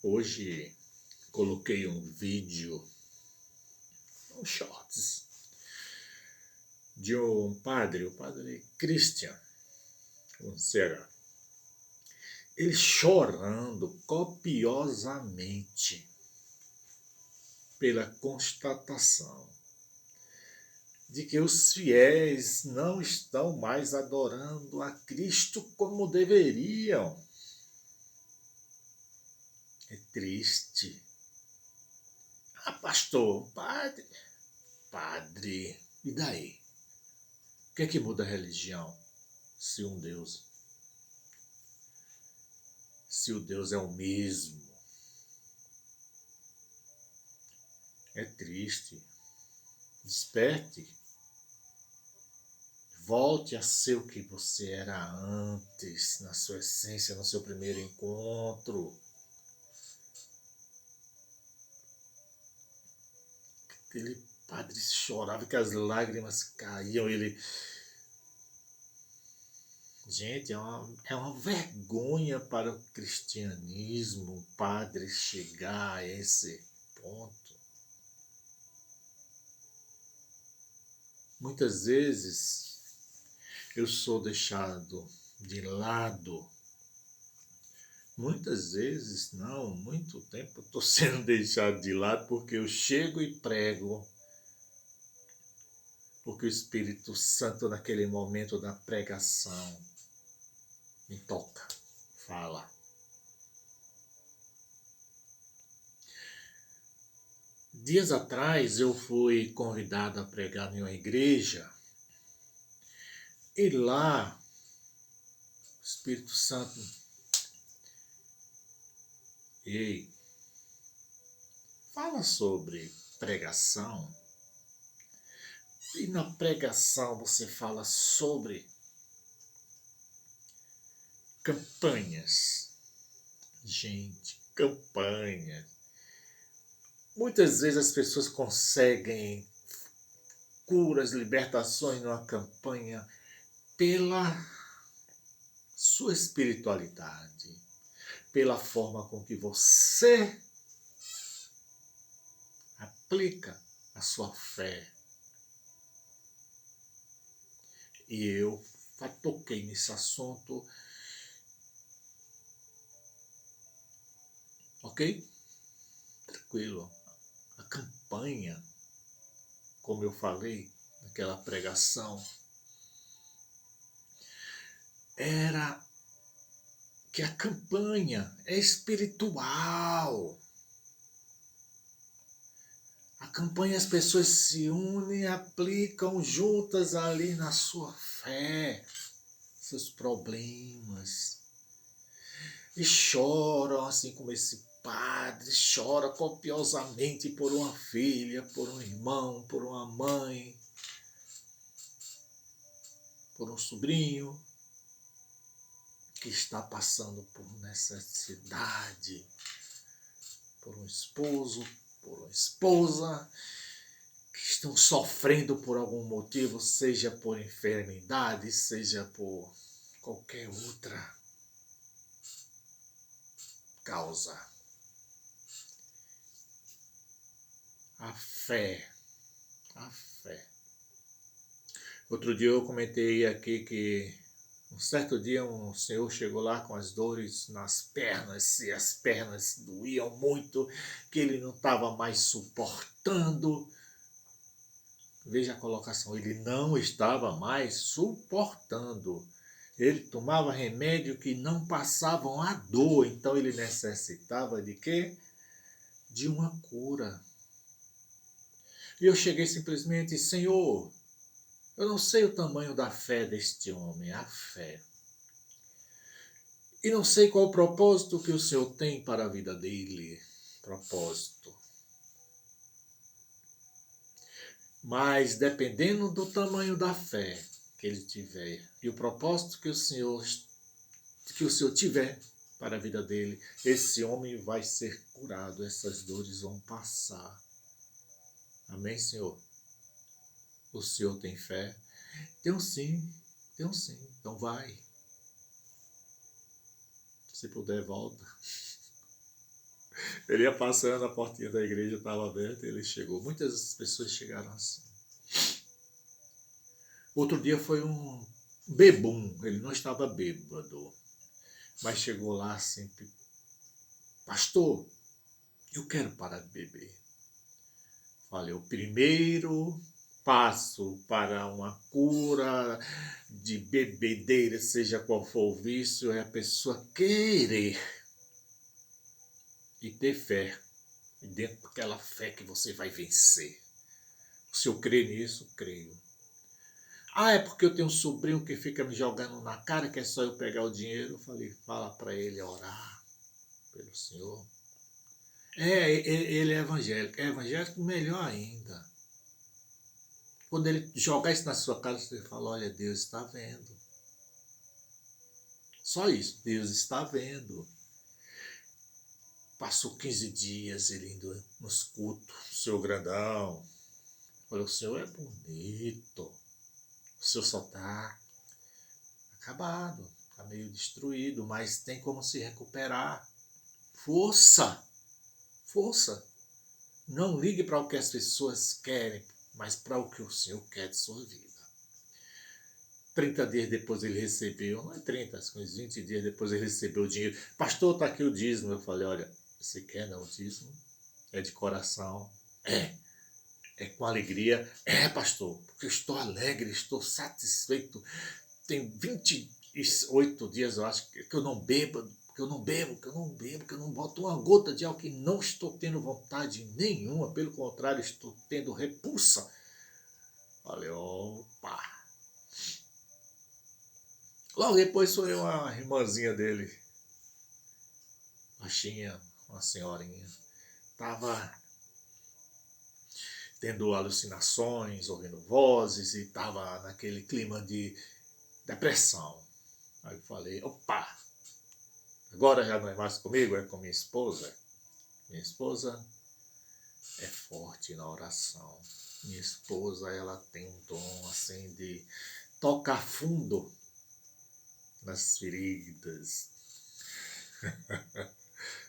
Hoje coloquei um vídeo, um shorts, de um padre, o padre Christian, será? Ele chorando copiosamente pela constatação de que os fiéis não estão mais adorando a Cristo como deveriam. É triste. Ah, pastor, padre, e daí? O que é que muda a religião se um Deus, se o Deus é o mesmo? É triste. Desperte. Volte a ser o que você era antes, na sua essência, no seu primeiro encontro. Aquele padre chorava, que as lágrimas caíam. Gente, é uma vergonha para o cristianismo o padre chegar a esse ponto. Muitas vezes eu sou deixado de lado. Muitas vezes, não, muito tempo estou sendo deixado de lado porque eu chego e prego. Porque o Espírito Santo, naquele momento da pregação, me toca, fala. Dias atrás eu fui convidado a pregar em uma igreja e lá o Espírito Santo, ei, fala sobre pregação. E na pregação você fala sobre campanhas. Gente, campanhas. Muitas vezes as pessoas conseguem curas, libertações numa campanha pela sua espiritualidade, pela forma com que você aplica a sua fé. E eu toquei nesse assunto, ok? Tranquilo. A campanha, como eu falei naquela pregação, era que a campanha é espiritual. A campanha as pessoas se unem, aplicam juntas ali na sua fé, seus problemas. E choram assim como esse padre, chora copiosamente por uma filha, por um irmão, por uma mãe, por um sobrinho que está passando por necessidade, por um esposo, por uma esposa, que estão sofrendo por algum motivo, seja por enfermidade, seja por qualquer outra causa. A fé. Outro dia eu comentei aqui que um certo dia um senhor chegou lá com as dores nas pernas, e as pernas doíam muito, que ele não estava mais suportando. Veja a colocação, ele não estava mais suportando. Ele tomava remédio que não passavam a dor, então ele necessitava de quê? De uma cura. E eu cheguei simplesmente, Senhor, eu não sei o tamanho da fé deste homem, a fé. E não sei qual o propósito que o Senhor tem para a vida dele. Propósito. Mas dependendo do tamanho da fé que ele tiver e o propósito que o Senhor tiver para a vida dele, esse homem vai ser curado, essas dores vão passar. Amém, Senhor? O Senhor tem fé? Tenho sim. Então vai. Se puder, volta. Ele ia passando, a portinha da igreja estava aberta e ele chegou. Muitas pessoas chegaram assim. Outro dia foi um bebum, ele não estava bêbado, mas chegou lá sempre, pastor, eu quero parar de beber. Falei, o primeiro passo para uma cura de bebedeira, seja qual for o vício, é a pessoa querer e ter fé. E dentro daquela fé que você vai vencer. Se eu crer nisso, creio. Ah, é porque eu tenho um sobrinho que fica me jogando na cara que é só eu pegar o dinheiro. Eu falei, fala para ele orar pelo Senhor. Ele é evangélico melhor ainda. Quando ele jogar isso na sua cara, você fala, olha, Deus está vendo. Só isso, Deus está vendo. Passou 15 dias ele indo nos cultos, o senhor grandão. Falei, o senhor é bonito, o senhor só está acabado, está meio destruído, mas tem como se recuperar. Força, força. Não ligue para o que as pessoas querem, mas para o que o Senhor quer de sua vida. 30 dias depois ele recebeu, não é 30, uns 20 dias depois ele recebeu o dinheiro. Pastor, está aqui o dízimo. Eu falei, olha, você quer não o dízimo? É de coração? É com alegria? É, pastor, porque eu estou alegre, estou satisfeito. Tem 28 dias, eu acho, que eu não bebo, que eu não bebo, que eu não bebo, que eu não boto uma gota de álcool, que não estou tendo vontade nenhuma, pelo contrário, estou tendo repulsa. Falei, opa! Logo depois foi uma irmãzinha dele, baixinha, uma senhorinha, estava tendo alucinações, ouvindo vozes e estava naquele clima de depressão. Aí eu falei, opa, agora já não é mais comigo, é com minha esposa. Minha esposa é forte na oração. Minha esposa, ela tem um dom assim de tocar fundo nas feridas,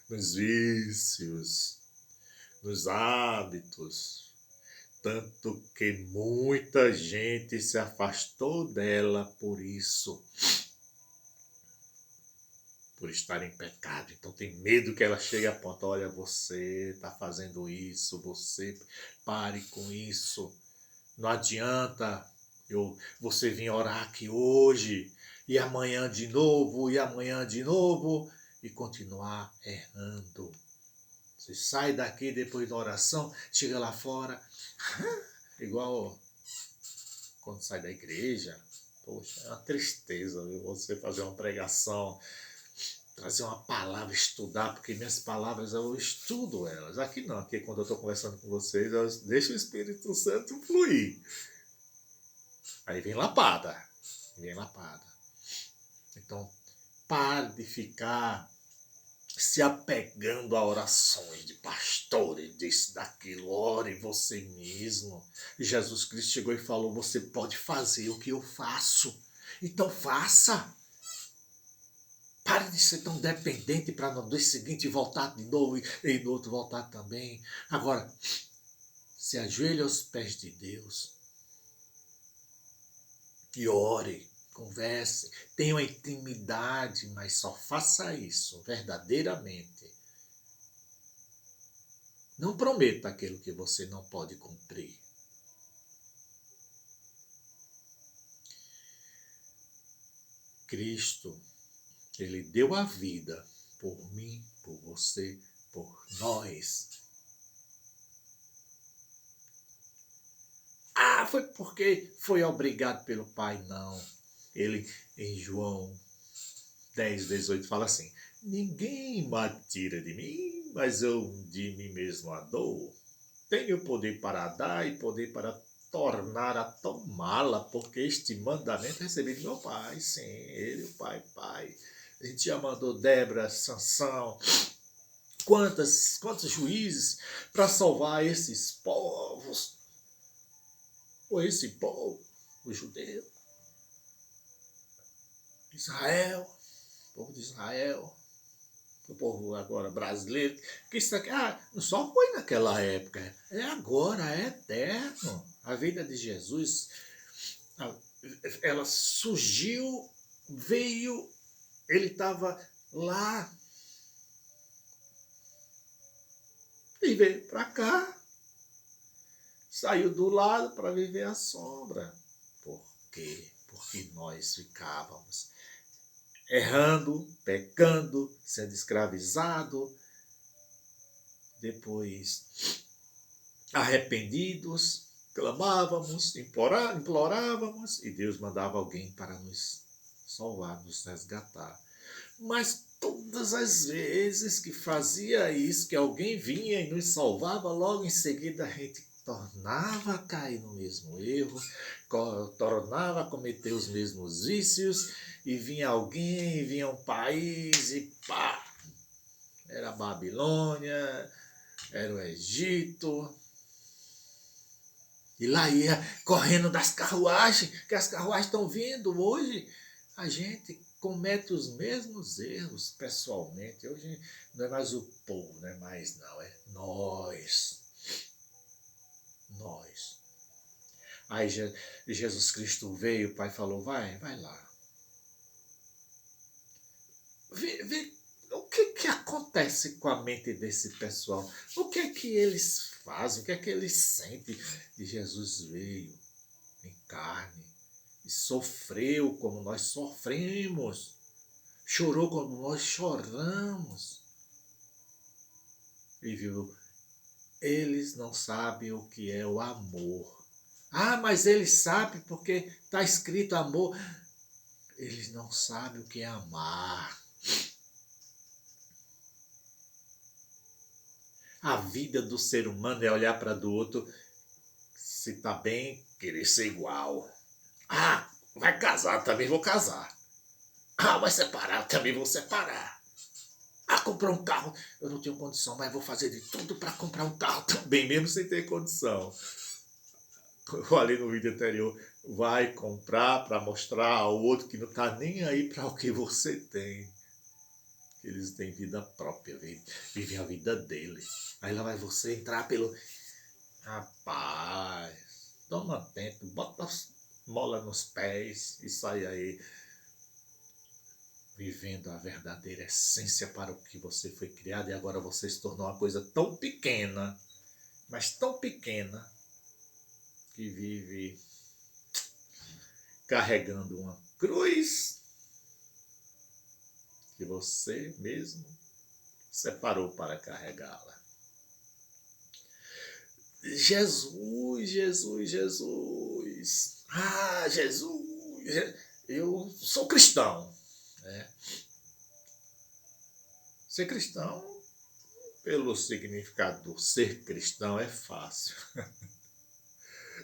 nos vícios, nos hábitos. Tanto que muita gente se afastou dela por isso, por estar em pecado. Então tem medo que ela chegue a ponto, olha, você está fazendo isso, você pare com isso. Não adianta você vir orar aqui hoje, e amanhã de novo, e amanhã de novo, e continuar errando. Você sai daqui depois da oração, chega lá fora, igual quando sai da igreja. Poxa, é uma tristeza, viu? Você fazer uma pregação, trazer uma palavra, estudar, porque minhas palavras eu estudo elas. Aqui não, aqui quando eu estou conversando com vocês, eu deixo o Espírito Santo fluir. Aí vem lapada, vem lapada. Então, pare de ficar se apegando a orações de pastores, disso, daquilo, ore você mesmo. Jesus Cristo chegou e falou, você pode fazer o que eu faço, então faça. Pare de ser tão dependente para no dia seguinte voltar de novo e no outro voltar também. Agora, se ajoelhe aos pés de Deus e ore, converse, tenha uma intimidade, mas só faça isso verdadeiramente. Não prometa aquilo que você não pode cumprir. Cristo, ele deu a vida por mim, por você, por nós. Ah, foi porque foi obrigado pelo Pai? Não. Ele, em João 10:18, fala assim, ninguém me tira de mim, mas eu de mim mesmo a dou. Tenho poder para dar e poder para tornar a tomá-la, porque este mandamento recebi de meu pai. Sim, ele, o pai. A gente já mandou Débora, Sansão, quantos juízes para salvar esses povos, ou esse povo, o judeu, Israel, o povo de Israel. o povo agora brasileiro, que isso aqui, não só foi naquela época, é agora, é eterno. A vida de Jesus, ela surgiu, veio, ele estava lá e veio para cá, saiu do lado para viver a sombra. Por quê? Porque nós ficávamos errando, pecando, sendo escravizado, depois arrependidos, clamávamos, implorávamos e Deus mandava alguém para nos salvar, nos resgatar. Mas todas as vezes que fazia isso, que alguém vinha e nos salvava, logo em seguida a gente tornava a cair no mesmo erro, tornava a cometer os mesmos vícios, e vinha alguém, vinha um país e pá! Era a Babilônia, era o Egito, e lá ia correndo das carruagens, que as carruagens estão vindo hoje. A gente comete os mesmos erros pessoalmente. Hoje não é mais o povo, não é mais não, é nós. Nós. Aí Jesus Cristo veio, o Pai falou, vai lá. Vê o que acontece com a mente desse pessoal. O que eles fazem, o que eles sentem. E Jesus veio em carne e sofreu como nós sofremos, chorou como nós choramos. E viu, eles não sabem o que é o amor. Mas eles sabem porque está escrito amor. Eles não sabem o que é amar. A vida do ser humano é olhar para do outro, se está bem, querer ser igual. Vai casar, também vou casar. Vai separar, também vou separar. Comprar um carro, eu não tenho condição, mas vou fazer de tudo para comprar um carro também, mesmo sem ter condição. Eu falei no vídeo anterior, vai comprar para mostrar ao outro que não está nem aí para o que você tem. Eles têm vida própria, vivem a vida deles. Aí lá vai você entrar pelo... Rapaz, toma tempo, bota mola nos pés e sai aí vivendo a verdadeira essência para o que você foi criado, e agora você se tornou uma coisa tão pequena, mas tão pequena, que vive carregando uma cruz que você mesmo separou para carregá-la. Jesus, Jesus, Jesus. Jesus. Eu sou cristão. Ser cristão, pelo significado do ser cristão, é fácil.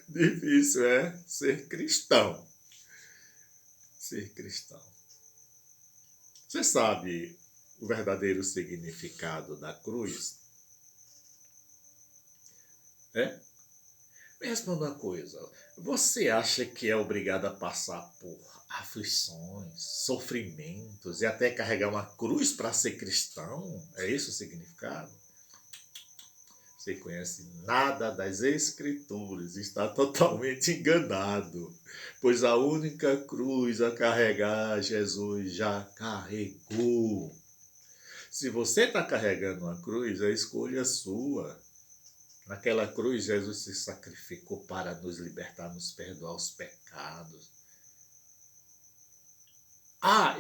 Difícil é ser cristão. Ser cristão. Você sabe o verdadeiro significado da cruz? Me responda uma coisa. Você acha que é obrigado a passar por aflições, sofrimentos e até carregar uma cruz para ser cristão? É esse o significado? Você conhece nada das Escrituras, está totalmente enganado, pois a única cruz a carregar Jesus já carregou. Se você está carregando uma cruz, é escolha sua. Naquela cruz, Jesus se sacrificou para nos libertar, nos perdoar os pecados.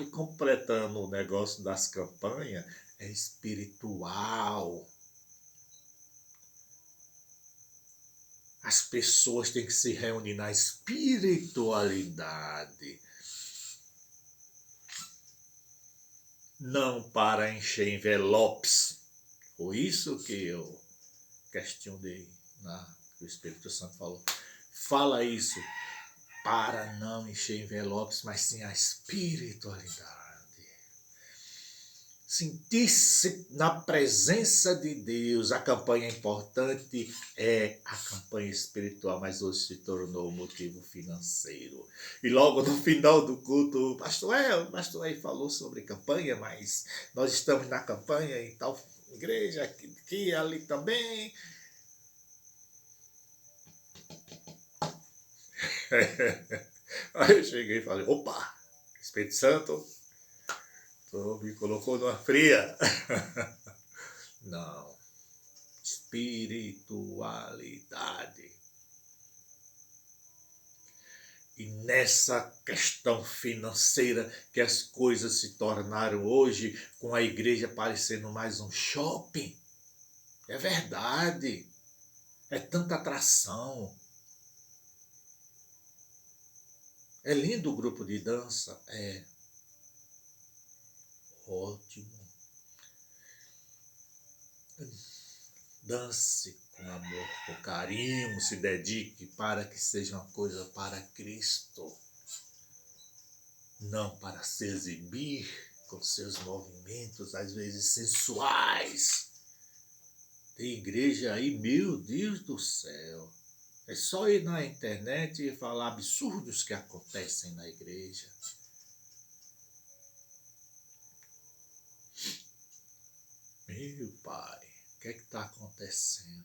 E completando o negócio das campanhas, é espiritual. As pessoas têm que se reunir na espiritualidade. Não para encher envelopes. Foi isso que eu questionei, que o Espírito Santo falou. Fala isso para não encher envelopes, mas sim a espiritualidade. sentir-se na presença de Deus. A campanha importante é a campanha espiritual, mas hoje se tornou motivo financeiro. E logo no final do culto, o pastor El falou sobre campanha, mas nós estamos na campanha em tal igreja, aqui ali também. Aí eu cheguei e falei, opa, Espírito Santo, tu me colocou numa fria. Não. Espiritualidade. E nessa questão financeira que as coisas se tornaram hoje, com a igreja parecendo mais um shopping. É verdade. É tanta atração. É lindo o grupo de dança? É. Ótimo. Dance com amor, com carinho, se dedique para que seja uma coisa para Cristo. Não para se exibir com seus movimentos, às vezes sensuais. Tem igreja aí, meu Deus do céu. É só ir na internet e falar absurdos que acontecem na igreja. Meu pai, o que é que está acontecendo?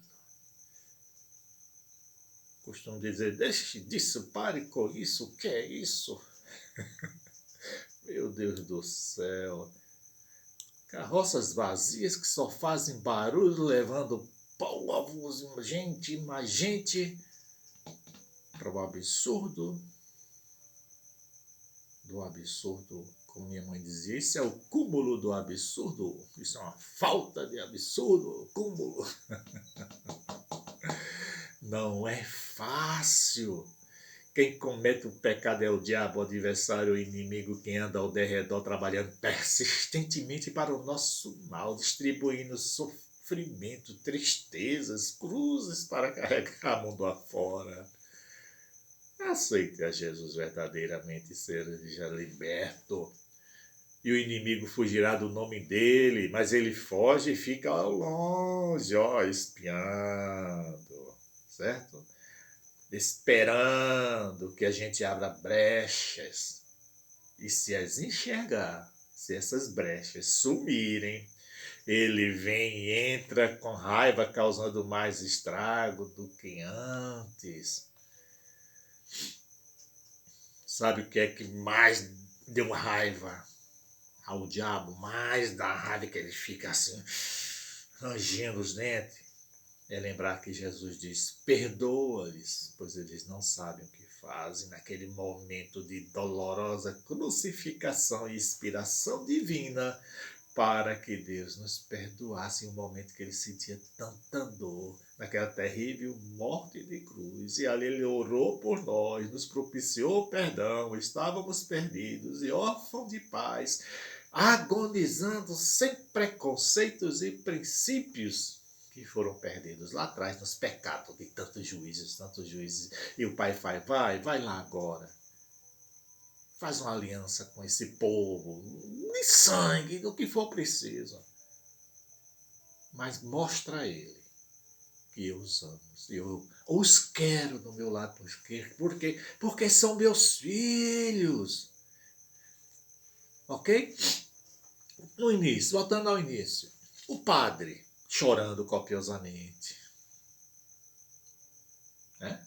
Costumo dizer, deixe disso, pare com isso, o que é isso? Meu Deus do céu. Carroças vazias que só fazem barulho, levando povos, gente, mais gente, para o absurdo do absurdo, como minha mãe dizia, isso é o cúmulo do absurdo, isso é uma falta de absurdo, cúmulo. Não é fácil. Quem comete o pecado é o diabo, o adversário, o inimigo, quem anda ao derredor trabalhando persistentemente para o nosso mal, distribuindo sofrimento, tristezas, cruzes para carregar mundo afora. Aceite a Jesus verdadeiramente e seja liberto. E o inimigo fugirá do nome dele, mas ele foge e fica ao longe, espiando, certo? Esperando que a gente abra brechas. E se as enxergar, se essas brechas sumirem, ele vem e entra com raiva, causando mais estrago do que antes. Sabe o que é que mais deu raiva ao diabo? Mais da raiva que ele fica assim, rangindo os dentes. É lembrar que Jesus diz, perdoa-lhes, pois eles não sabem o que fazem. Naquele momento de dolorosa crucificação e inspiração divina, para que Deus nos perdoasse em um momento que ele sentia tanta dor, naquela terrível morte de cruz. E ali ele orou por nós, nos propiciou perdão, estávamos perdidos e órfãos de paz, agonizando sem preconceitos e princípios que foram perdidos lá atrás nos pecados de tantos juízes. E o Pai faz, vai lá agora. Faz uma aliança com esse povo, de sangue, do que for preciso. Mas mostra a ele que eu os amo. Eu os quero do meu lado. Porque são meus filhos. Ok? No início, voltando ao início. O padre chorando copiosamente. Né?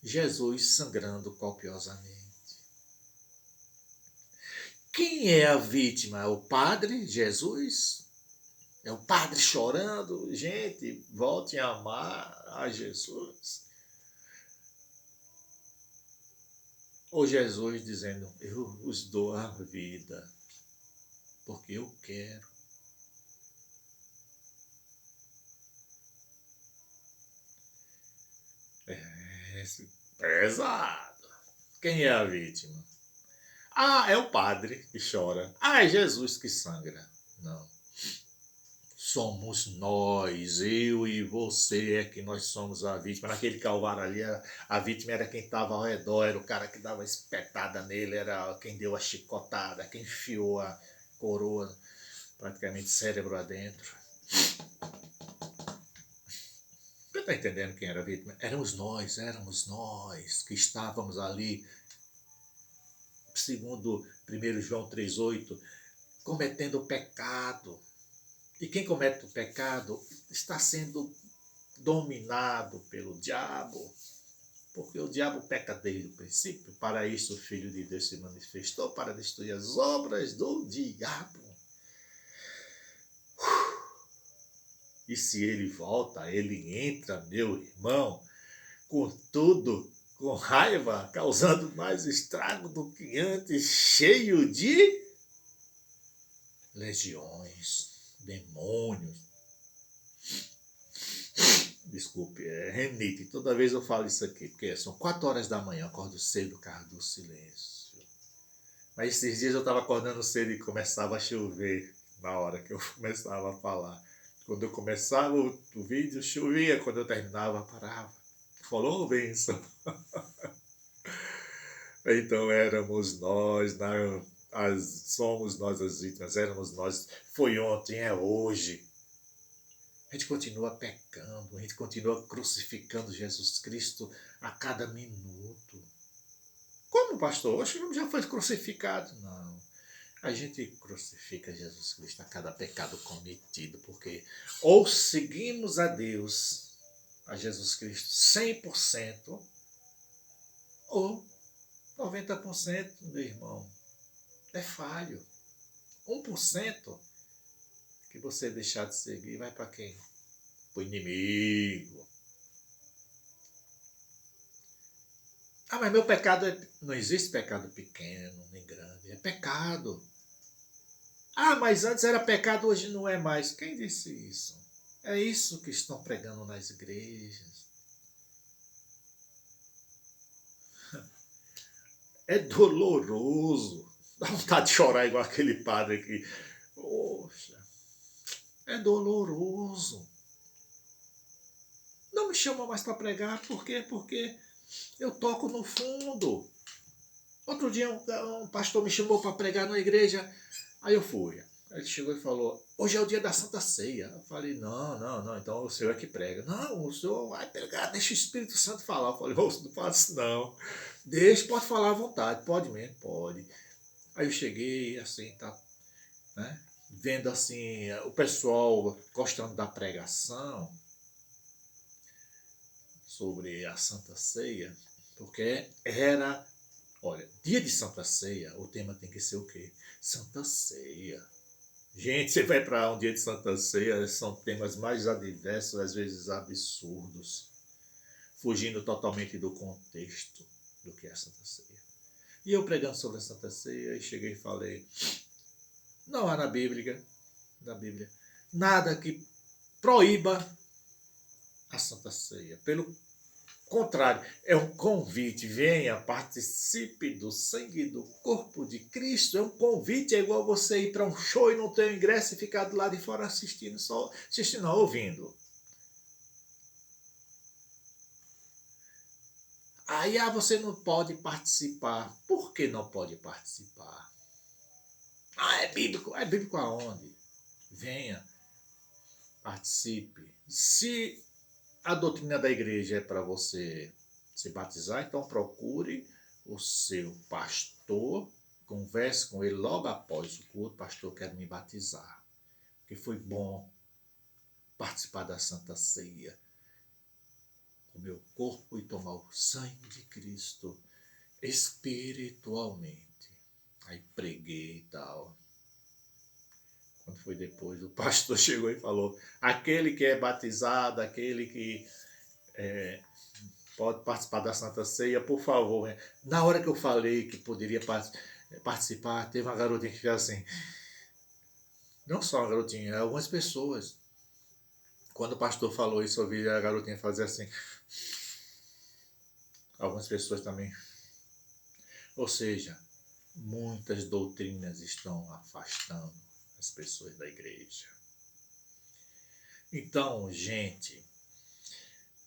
Jesus sangrando copiosamente. Quem é a vítima? É o padre, Jesus? É o padre chorando? Gente, voltem a amar a Jesus. Ou Jesus dizendo, eu os dou a vida, porque eu quero. É pesado. Quem é a vítima? Ah, é o padre que chora. Ah, é Jesus que sangra. Não. Somos nós, eu e você é que nós somos a vítima. Naquele calvário ali, a vítima era quem estava ao redor, era o cara que dava espetada nele, era quem deu a chicotada, quem enfiou a coroa praticamente cérebro adentro. Você está entendendo quem era a vítima? Éramos nós que estávamos ali, segundo 1 João 3,8, cometendo o pecado. E quem comete o pecado está sendo dominado pelo diabo, porque o diabo peca desde o princípio. Para isso o Filho de Deus se manifestou, para destruir as obras do diabo. E se ele volta, ele entra, meu irmão, com tudo, com raiva, causando mais estrago do que antes, cheio de legiões, demônios. Desculpe, é renite. Toda vez eu falo isso aqui, porque são 4 horas da manhã, eu acordo cedo por causa do silêncio. Mas esses dias eu estava acordando cedo e começava a chover na hora que eu começava a falar. Quando eu começava o vídeo, chovia. Quando eu terminava, parava. Falou, benção. Então éramos nós, somos nós as vítimas, éramos nós. Foi ontem, é hoje. A gente continua pecando, a gente continua crucificando Jesus Cristo a cada minuto. Como, pastor? Hoje já foi crucificado? Não. A gente crucifica Jesus Cristo a cada pecado cometido, porque ou seguimos a Deus, a Jesus Cristo 100%, ou 90%, meu irmão, é falho. 1% que você deixar de seguir vai para quem? Para o inimigo. Ah, mas meu pecado não existe pecado pequeno nem grande, é pecado. Ah, mas antes era pecado, hoje não é mais. Quem disse isso? É isso que estão pregando nas igrejas. É doloroso. Dá vontade de chorar igual aquele padre aqui. Poxa, é doloroso. Não me chama mais para pregar, por quê? Porque eu toco no fundo. Outro dia um pastor me chamou para pregar na igreja, aí eu fui. Ele chegou e falou, hoje é o dia da Santa Ceia. Eu falei, não, então o senhor é que prega. Não, o senhor vai pregar, deixa o Espírito Santo falar. Eu falei, moço, não faço não. Deixa, pode falar à vontade, pode mesmo, pode. Aí eu cheguei, assim, tá, né, vendo assim, o pessoal gostando da pregação sobre a Santa Ceia, porque era, olha, dia de Santa Ceia, o tema tem que ser o quê? Santa Ceia. Gente, você vai para um dia de Santa Ceia, são temas mais adversos, às vezes absurdos, fugindo totalmente do contexto do que é a Santa Ceia. E eu pregando sobre a Santa Ceia, e cheguei e falei, não há na Bíblia nada que proíba a Santa Ceia. Pelo contrário, é um convite, venha, participe do sangue do corpo de Cristo, é um convite, é igual você ir para um show e não ter o ingresso e ficar do lado de fora assistindo, não, ouvindo. Aí você não pode participar. Por que não pode participar? Ah, é bíblico aonde? Venha, participe. Se a doutrina da igreja é para você se batizar, então procure o seu pastor, converse com ele logo após o culto, pastor, quero me batizar, porque foi bom participar da Santa Ceia, o meu corpo e tomar o sangue de Cristo espiritualmente. Aí preguei e tal. Quando foi depois, o pastor chegou e falou, aquele que é batizado, aquele que pode participar da Santa Ceia, por favor. Na hora que eu falei que poderia participar, teve uma garotinha que fez assim. Não só uma garotinha, algumas pessoas. Quando o pastor falou isso, eu vi a garotinha fazer assim. Algumas pessoas também. Ou seja, muitas doutrinas estão afastando as pessoas da igreja. Então, gente,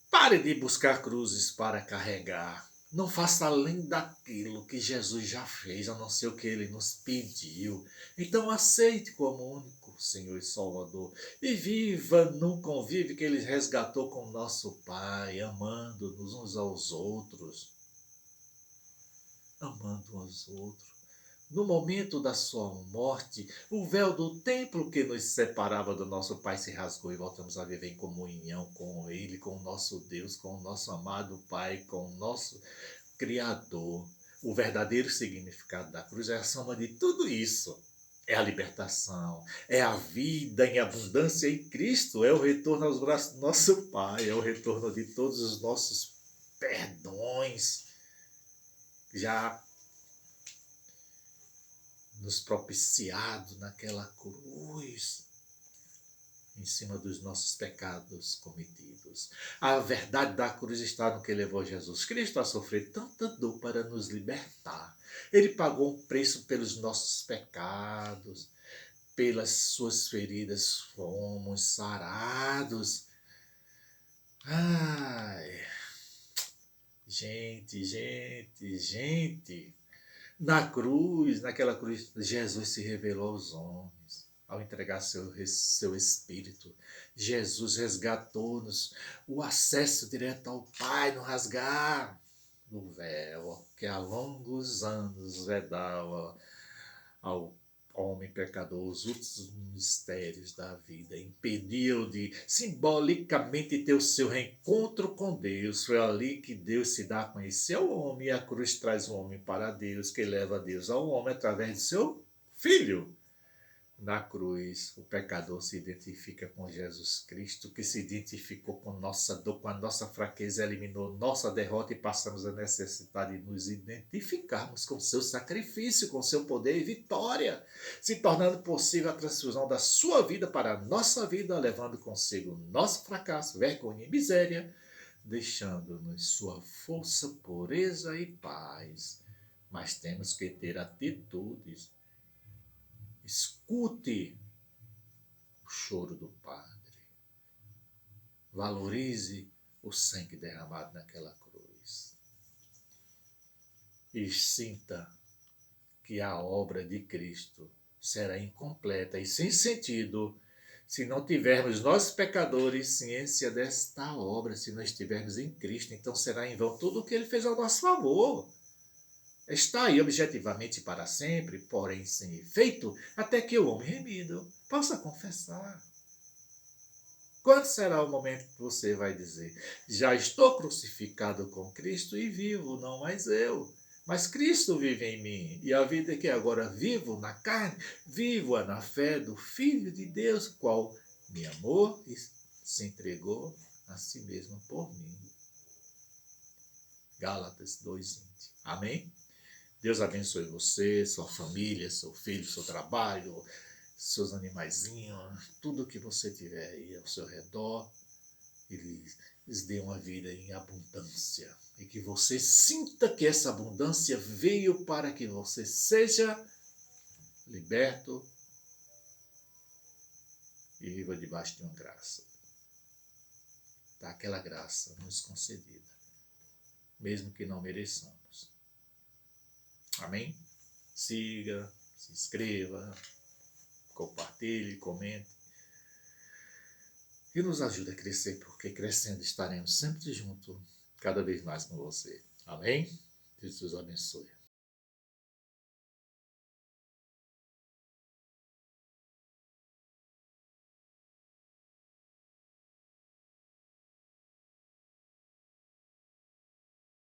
pare de buscar cruzes para carregar. Não faça além daquilo que Jesus já fez, a não ser o que ele nos pediu. Então aceite como único Senhor e Salvador, e viva num convívio que Ele resgatou com o nosso Pai, amando-nos uns aos outros, amando uns aos outros. No momento da sua morte, o véu do templo que nos separava do nosso Pai se rasgou e voltamos a viver em comunhão com Ele, com o nosso Deus, com o nosso amado Pai, com o nosso Criador. O verdadeiro significado da cruz é a soma de tudo isso. É a libertação, é a vida em abundância em Cristo, é o retorno aos braços do nosso Pai, é o retorno de todos os nossos perdões, já nos propiciado naquela cruz, em cima dos nossos pecados cometidos. A verdade da cruz está no que levou Jesus Cristo a sofrer tanta dor para nos libertar. Ele pagou um preço pelos nossos pecados, pelas suas feridas fomos sarados. Ai, gente. Na cruz, naquela cruz, Jesus se revelou aos homens ao entregar seu Espírito. Jesus resgatou-nos o acesso direto ao Pai, no rasgar do véu que há longos anos vedava ao homem pecador os últimos mistérios da vida, impediu de simbolicamente ter o seu reencontro com Deus. Foi ali que Deus se dá a conhecer ao homem, e a cruz traz o homem para Deus, que leva Deus ao homem através do seu Filho. Na cruz, o pecador se identifica com Jesus Cristo, que se identificou com nossa dor, com a nossa fraqueza, eliminou nossa derrota, e passamos a necessidade de nos identificarmos com seu sacrifício, com seu poder e vitória, se tornando possível a transfusão da sua vida para a nossa vida, levando consigo nosso fracasso, vergonha e miséria, deixando-nos sua força, pureza e paz. Mas temos que ter atitudes. Escute o choro do Padre. Valorize o sangue derramado naquela cruz. E sinta que a obra de Cristo será incompleta e sem sentido se não tivermos nós pecadores ciência desta obra, se não estivermos em Cristo. Então será em vão tudo o que Ele fez ao nosso favor. Está aí objetivamente para sempre, porém sem efeito, até que o homem remido possa confessar. Quando será o momento que você vai dizer: já estou crucificado com Cristo e vivo, não mais eu, mas Cristo vive em mim, e a vida que agora vivo na carne, vivo-a na fé do Filho de Deus, qual me amou e se entregou a si mesmo por mim. Gálatas 2:20. Amém? Deus abençoe você, sua família, seu filho, seu trabalho, seus animaizinhos, tudo que você tiver aí ao seu redor. Ele lhes dê uma vida em abundância. E que você sinta que essa abundância veio para que você seja liberto e viva debaixo de uma graça. Daquela graça nos concedida, mesmo que não mereçamos. Amém? Siga, se inscreva, compartilhe, comente. E nos ajude a crescer, porque crescendo estaremos sempre juntos, cada vez mais com você. Amém? Deus os abençoe.